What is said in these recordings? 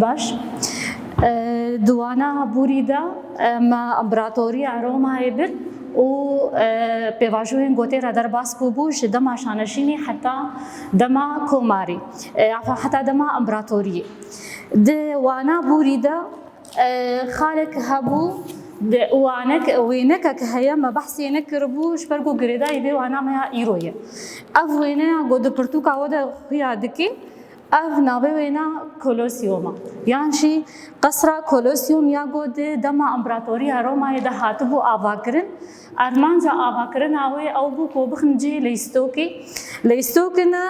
باش دوانا بوريدا ما امبراطورية روما هيبر و پیواژوین گوته را در باس بوش دما شانشینی حتی دما کوماری حتی دما امبراطوری دوانا بوریدا خالك هبو وينك كهيا ما بحثي نكربوش بركو غريدا يبي وانا ما ايرويه اف وينا غود برتوكا ودا خيا دكي اف ناوي وينا كولوسيوما يعني شي قصر كولوسيوم يا غود دما امبراطوريا روما يدا هاتبو اباكرن ارمان جا اباكرن اوي او بو كو بخنجي ليستوكنا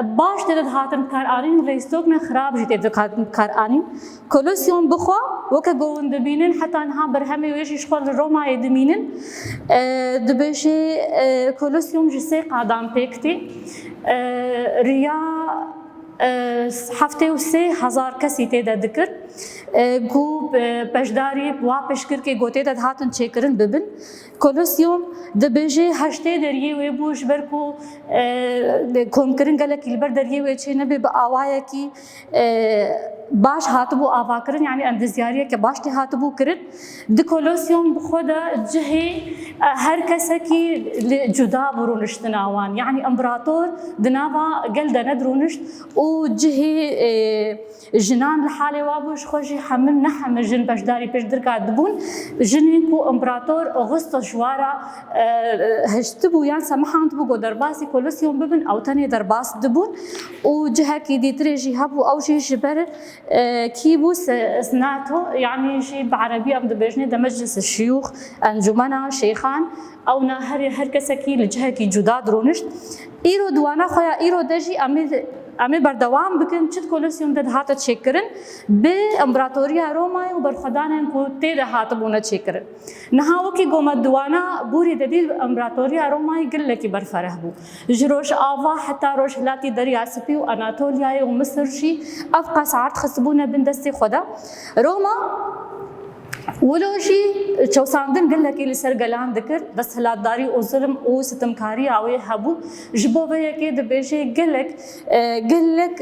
باش تد هاتن كارانين ليستوكنا خراب جيت كارانين كولوسيوم بخوا وكا جوند بينن حتى انها برهمي ويش يشخل روما يدمينن دبشي كولوسيوم جسي قادام بيكتي ريا هفته و 3000 کسی تیدا دکر گو پشداری وا پشکر که گوته داد هاتن چیکرن ببن کولوسیوم دبیجه هشته دریه و بوش برکو کم کرن گله کیلبر دریه و چه نبی با آوایه کی باش هاتبو آوا کرن یعنی اندزیاریه که باش تی هاتبو کرن د کولوسیوم بخودا جهه هر کس کی جدا برونشت ناوان یعنی امبراطور دناوا گل دندرونشت و جهه جنان لحاله وابوش خوشي حمل نحم جن بشداري بشدر كادبون جنين كو امبراطور اغسطس شوارا هشتبو يعني سمحان تبو درباسي كولوسيوم ببن او تاني درباس دبون وجهه كي دي تريجي هبو او شي جبر كيبو سناتو يعني شي بعربي ام دبجني ده مجلس الشيوخ انجمنا شيخان او هر كسكي لجهه كي جدا درونشت ايرو دوانا خويا ايرو دجي امي بردوام بكن چت كولوسيوم ده هات تشكرن بامبراطوريا روما وبرخدان کو تي هات بونه تشكرن نهاو کی گوم دوانا بوري ددي امبراطوريا روما يقول لك برفرهبو جروش آوا حتى روش لاتي دريا سبي واناطوليا ومصر شي افقا ساعات خصبونا بندستي خدا روما ولو شي چوساندن قال لك لسر گلان ذكر بس هلاداري او ظلم او ستمكاري اوي هبو جبوبه كي دبيشي قال لك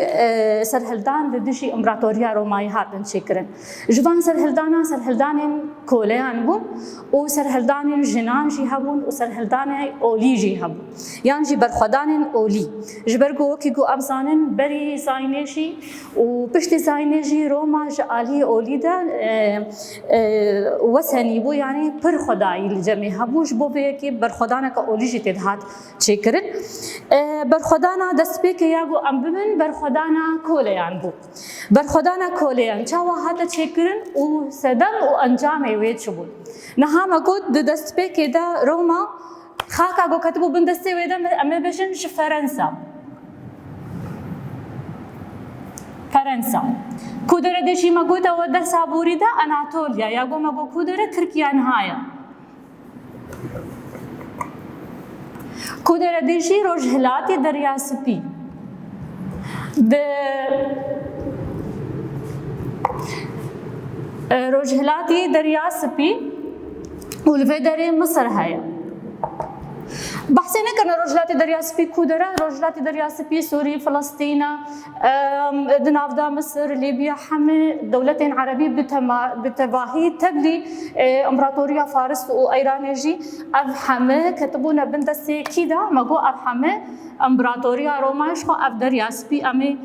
سرهلدان ددشي امبراطوريا روماي هاتن شكرن جوان سرهلدان كوليان بو او سرهلدان جنان جي هبون او سرهلدان اولي جي هبو يعني جي برخدان اولي جبرغو كي جو ابزانن بري زاينشي و بشتي زاينجي روما جالي اولي دا وثني بو يعني پر خدای الجميع هبوش بو بيكي برخدانا كاوليجي تدهات چيكرن برخدانا دسبيك ياغو امبمن برخدانا كوليان بو برخدانا كوليان چاوا هات چيكرن و سدم و انجام ويچ بو نها مگود دسبيك دا روما خاكا گو كتبو بندسي ويدا ام بشن فرنسا كودرة دشي مقوتا ودر سابوري دا أناطوليا ياغو مقو كودرة تركيا نهاية كودرة دشي روجهلاتي دريا سبي روجهلاتي دريا سبي والفيدري مصر هاي بحثي نكرنا رجلات دريا سبي كودرة رجلات دريا سبي سوري فلسطين دنافدا مصر ليبيا حمي دولتين عربية بتباهي تبلي امبراطورية فارس وايران يجي افحمه كتبونا بندسي كيدا ماغو افحمه امبراطورية روما شو اف دريا سبي امي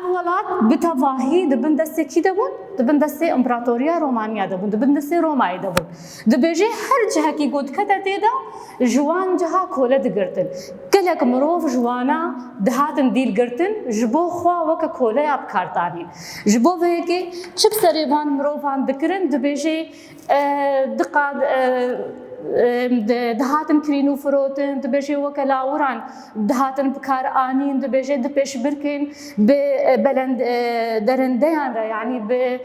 اولاد بتواهي دبندسي كي دبون دبندسي امبراطوريا رومانيا دبون دبندسي روماي دبون دبيجي هر جهه كي قد كتتيدا جوان جهه كوله دغرتن كلك مروف جوانا دهاتن ديل غرتن جبو خوا وك كوله اب كارتاني جبو هيك چب سريبان مروفان دكرن دبيجي دقاد دهاتن كرينو فروتن دبيجي وكلاوران دهاتن بكار انين دبيجي دبيش بركن ببلند درنديان يعني ب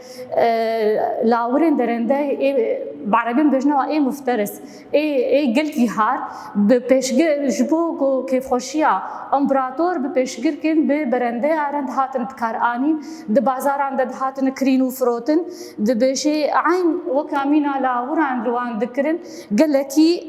لاورن درندي بعربي بجنا اي مفترس اي قلتي هار ببيشجر جبو كيف خوشيا امبراطور ببيشجر كن ببرندي عند هاتن بكار انين دبازار عند هاتن كرينو فروتن دبيجي عين وكامينا لاوران لوان ذكرن gelekî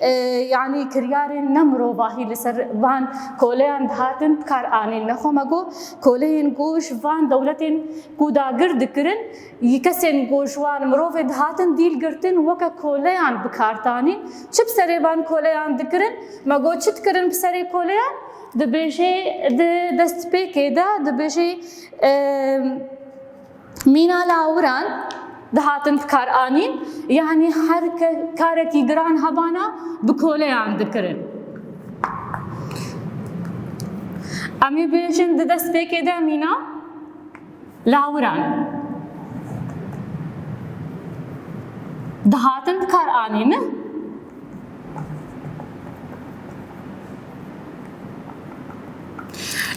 yani kiryarên ne mirovahî li ser van koleyan dihatin kar anîn nexwe me got koleyên goş van dewletên ku dagir dikirin kesên goşwan mirovê dihatin dîl girtin weke koleyan bikartanîn çi bi serê van koleyan dikirin me got çi dikirin bi serê koleyan dibêje di destpêkê de dibêje mîna lawiran dihatin kar anîn yani her karekî giran hebana bi koleyan dikirin. Em ê bêjin di destpêkê de mîna lawiran dihatin kar anîn.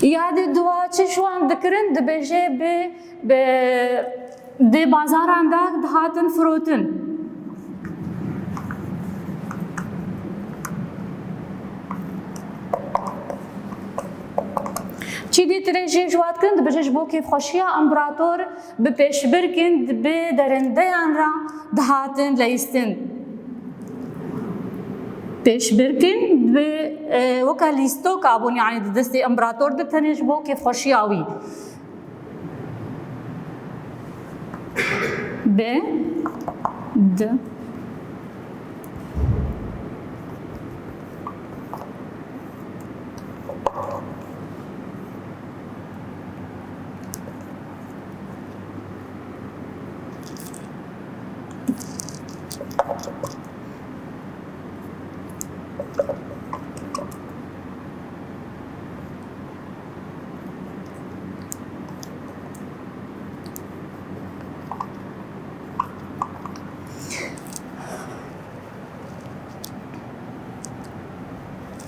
Ya di duwa çi şwan dikirin dibêje di bazaran da dihatin firotin. Çî dîtirê jê ji wat kirin dibêje ji bo kêfxweşiya imperator bi pêşbirkên bi derindeyan ra dihatin leyîstin. Pêşbirkên bi weka lîstoka bûn yani di destê imperator de tenê ji bo kêfxweşiya wî. B D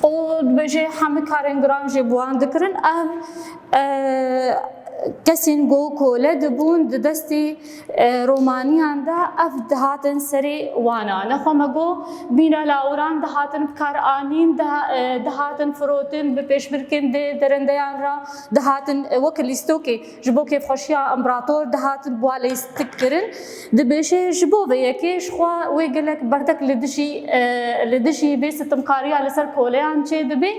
o dibêje hemî karên giran jê bi wan dikirin ev kesên got kole dibûn di destê romaniyan de ev dihatin serê wana nexwe me got mîna lawiran dihatin kar anîn dihatin firotin bi pêşbirkên dê derindeyan ra dihatin wek lîstokê ji bo kêfxweşiya imperator dihatin bi wa lîstik kirin dibêje ji bo vê yekê ji xwe wê gelek berdek li dijî bê sitimkariya li ser koleyan çê dibe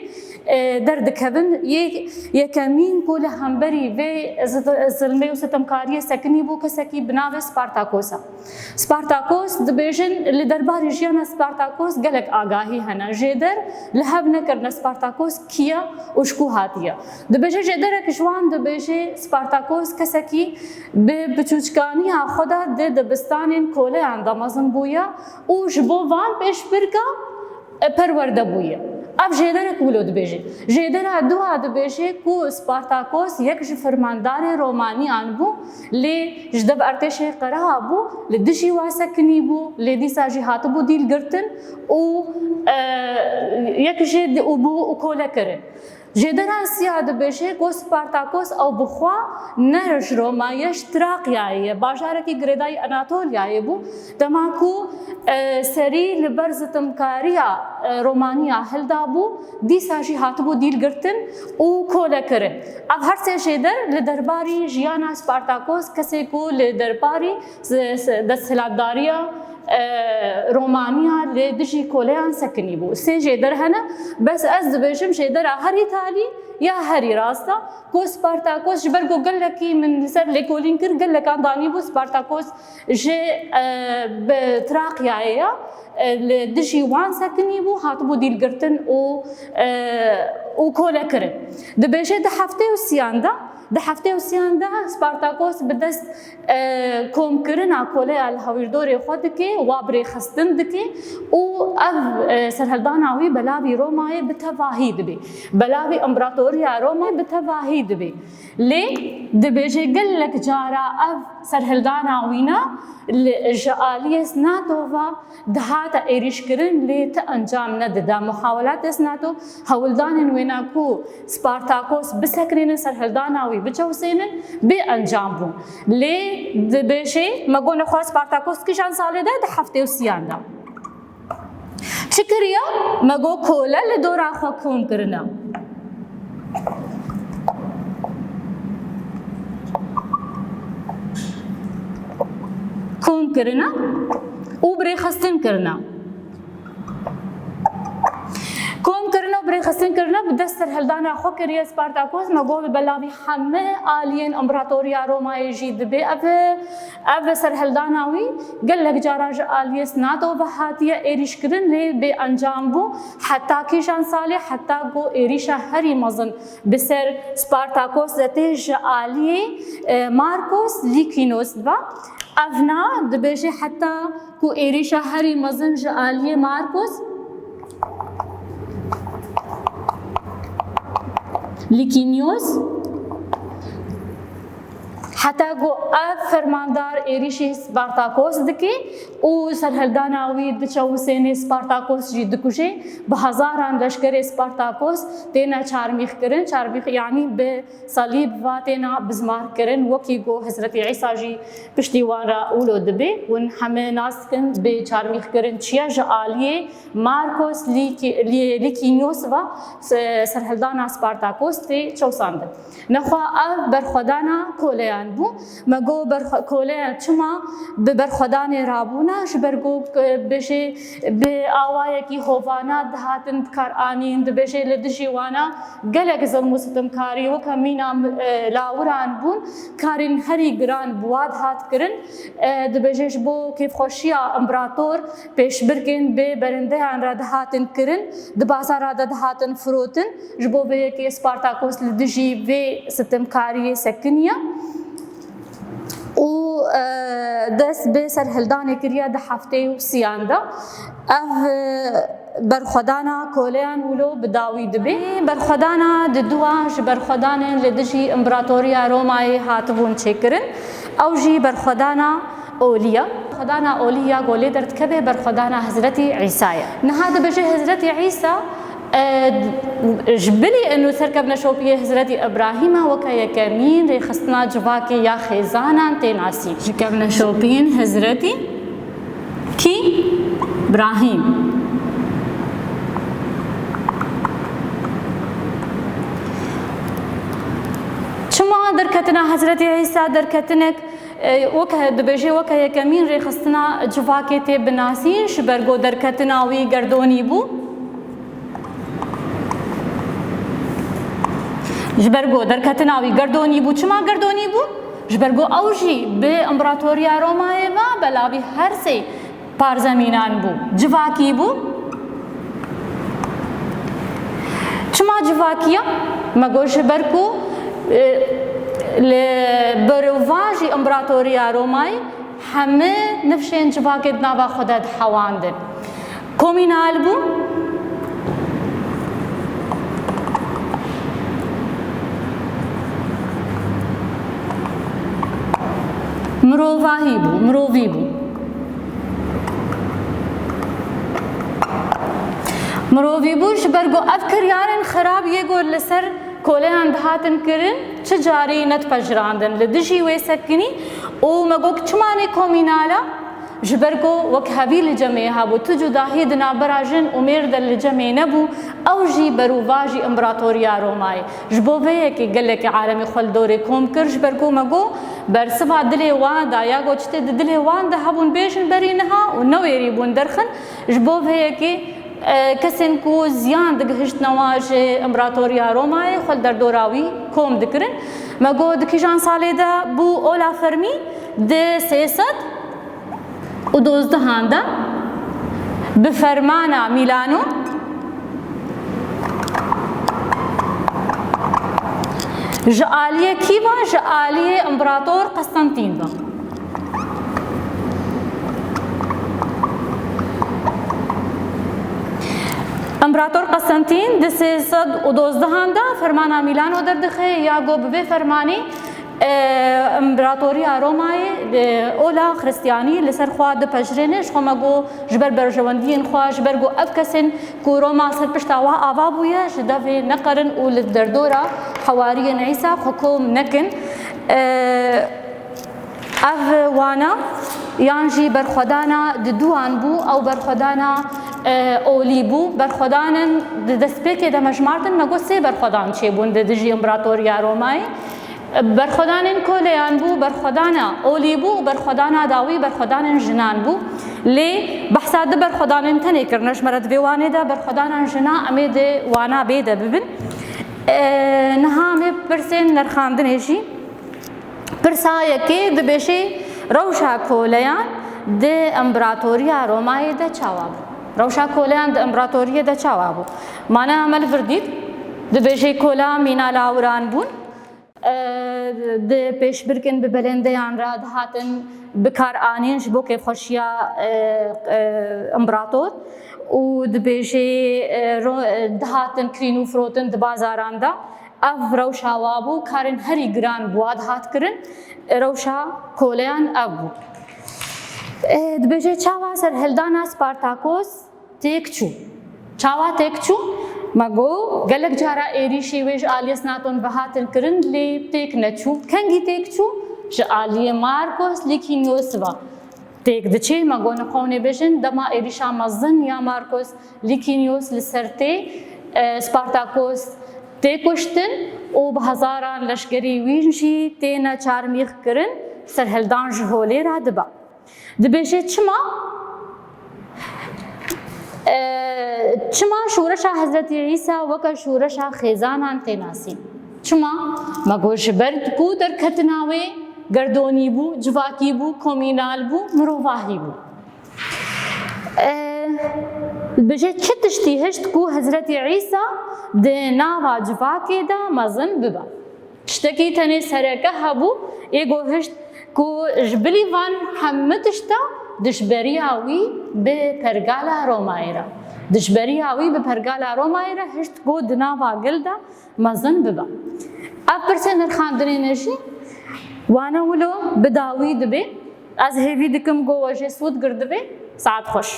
derdikevin yekemîn ku li hemberî vê zilmê û sitimkariyê sekinî bû kesekî bi navê Spartakos'a. Spartakos dibêjin li derbarê jiyana Spartakos gelek agahî hene. Jêder li hev nekirine Spartakos kiye û ji ku hatiye. Dibêje jêderek ji wan dibêje Spartakos kesekî bi biçûçkaniya xwe de di dibistanên koleyan de mezin bûye û ji bo van pêşbirka perwerde bûye. Ev jêderek wilo dibêje. Jêdera duha dibêje ku Spartakos yek ji firmandarê Romaniyan bû lê ji dev ertêşê qereha bû li dijî wa sekinî bû lê dîsa jî hatibû dîl girtin û yek jê bû û kole kirin. Jêdera siya dibêje ku Spartakos ew bixwe ne ji Romaya ji Trakyayê ye bajarekî girêdayî Anatolyayê bû dema ku serî li ber zitimkariya Romaniya hilda bû dîsa jî hatibû dîl girtin û kole kirin. Ev her sê jêder li derbarî jiyana Spartakos kesê ku li derbarî desthilatdariya Romaniya li dijî koleyan sekinî bû. Sê jêder hene bes ez dibêjim jêdera herî talî ya herî rasta ku Spartakos ji ber ku gelekî min li ser lêkolîn kir gelekan danî bû Spartakos ji Trakyayê ye li dijî wan sekinî bû hatibû dîl girtin û kole kirin. Dibêje di heftê û siyan de di heftê û siyan de Spartakos bi dest komkirina koleya li hewîrdorê xwe dike wa birêxistin dike û ev serhildana wî belavî Romayê bi tevahî dibe. Belavî imperatoriya Romayê bi tevahî dibe. Lê dibêje gelek cara ev serhildana wî ne ji aliyê NATO dihata êrîşkirin lê ti encam nedide. Muhawelatê NATO hewildanên wêne ku Spartakos bisekirînin serhildana wî biçewsênin bê encam bûn. Lê dibêje me got nexwe Spartakos kîjan salê de di heftê û siyan de. Çi kiriye? Me got kole li dora xwe kom kirine. Kom kirine û birêxistin kirine. برای خستن کرنا بدست سرهلدانا خو کریه سپارتاکوس مگو بلاوی همه آلین امپراتوریا رومای جید به اف سرهلداناوی گلک جاراج آلیس ناتو و هاتیه ایریش کردن لی به انجام بو حتی کیشان ساله حتی گو ایریشا هری مزن بسر سپارتاکوس زتیج آلیه مارکوس لیکینوس و افنا دبیجه حتی کو ایریشا هری مزن آلیه مارکوس لیکینیوس حتی گو اف فرماندار ایریشی سپارتاکوس دکی او سرهلداناوی دچو سین سپارتاکوس جی دکوشه به هزاران لشکر سپارتاکوس تینا چارمیخ کرن چارمیخ یعنی به صلیب و تینا بزمار کرن وکی گو حضرت عیسی جی پشتیوان را اولو دبی ون همه ناس کن به چارمیخ کرن چیا جالیه مارکوس لیکینیوس و سرهلدانا سپارتاکوس تی چوساند نخوا اف برخودانا کولیان بو مگو کولیان چما به برخودان رابونا شبرگو بشه به آوای کی هوانا دهاتن کار آنین بشه لدشی وانا گلک ظلم ستم کاری و کمینا لاوران بون کارین هری گران بواد هات کرن دبجش بو کیف خوشیا امپراتور پیش برکن به برنده آن را دهاتن کرن دبازار را دهاتن فروتن جبو به کی سپارتاکوس لدشی و ستم کاری سکنیا و دست به سرهلدان کریا ده هفته و سیانده برخودانا کولیان ولو بداوی دبی برخودانا ددواج برخودان لدجی امپراتوریا رومای هاتبون چکرن او جی برخودانا اولیا خدانا اولیا گولی درد کبه برخودانا حضرت عیسی نهاد بجه حضرت عیسی جبلي انه سركب نشوبيه حضرت ابراهيم وكايا كمين ريخصنا جواكي يا خيزانا تناسي ركب نشوبين حضرت كي ابراهيم شما دركتنا حضرت عيسى دركتنك وكا دبجي وكايا كمين ريخصنا جواكي تي بناسين شبرغو دركتنا وي گردوني بو جبرگو درکتناوی گردونی بو چما گردونی بو جبرگو اوجی به امپراتوریا رومای و بلاوی هر سه پارزمینان بو جواکی بو چما جواکیا مگو جبرگو لبرواجی امپراتوریا رومای همه نفشین جواکت نوا خودت حواندن کومینال بو مروی بو مروی بوش برگو افکر یارن خراب یه گور لسر کولیان دهاتن کرن چه جاری نت پجراندن لدجی وی سکنی او مگو چمانی کومینالا جبرگو وک هبیل جمعه هابو تجو داهی دنا براجن امیر دل جمعه نبو او جی برواجی امپراتوریا رومای جبو وی که گله که عالمی خل دوری کوم کر جبرگو مگو بر سبا دلی وان دا یا گوچته دلی وان ده هبون بیشن برینها و نویری بون درخن جبو وی که کسین کو زیان دگهشت نواج امپراتوریا رومای خل در دوراوی کوم دکرن مگو دکیجان ساله دا بو اولا فرمی ده 300 و 12 هاندا بفرمانا میلانو جعالیه کی با جعالیه امپراتور قسطنطین با امپراتور قسطنطین ده 312 هاندا فرمانا میلانو دردخه یا گو به فرمانی امپراتوریا رومای اولا خریستیانی لسر خواه ده پجرینش خو مگو جبر برجواندین خواه جبر گو اف کسین کو روما سر پشتاوا آوا بویا جدوی نقرن او لدردورا حوارین عیسی حکوم نکن اف وانا یانجی برخودانا دوان بو او برخودانا اولی بو برخودانن دسپیک ده مجمارتن مگو سه برخودان چه بون ده دجی امپراتوریا رومای برخودان کولیان بو برخودانا اولی بو برخودانا داوی برخودان جنان بو لێ بەحسا دە بەرخۆدانên tenê kirine ji me re divê wanê de berxwedanan jina em ê dê wana bê de bibin niha em ê pirsên nerxandinê jî pirsa yekê dibêje rewşa koleyan di imperatoriya romayê de çawa bû rewşa koleyan di imperatoriyê de çawa bû mane em li vir dît dibêje kola mîna lawiran bûn di pêşbirkin bi belendeyan re dihatin bikaranîn ji bo kêfxweşiya imperator û dibêje dihatin kirîn û firotin di bazaran de ev rewşa wa bû karên herî giran wa dihat kirin rewşa koleyan ev bû dibêje çawa serhildana Spartakos têk çû çawa têk çû me got gelek cara êrîşê wê ji aliyê Snaton ve hatin kirin lê têk neçû kengî têk çû ji aliyê Markos Licinius ve têk diçe me got nixwînê bêjin dema êrîşa mezin ya Markos Licinius li ser tê Spartakos tê kuştin û bi hezaran leşkerî wî jî têne çarmîx kirin serhildan ji holê re dibe dibêje çima şûreşa Hezretî Îsa weke şûreşa xêzanan tê nasîn çima me got ji ber ku derketina wê gerdonî bû civakî bû komînal bû mirovahî bû dibêje çi tiştî hişt ku Hezretî Îsa di nava civakê de mezin bibe tiştekî tenê sereke hebû ê got hişt ku ji bilî van hemû tişta dişberiya wî bi pergala Romayê re dişberiya wî bi pergala Romayê re hişt got di nava gil de mezin bibe ev pirsên nirxandinê jî wane wilo bi dawî dibe ez hêvî dikim got we jê sûd gir dibe saet xweş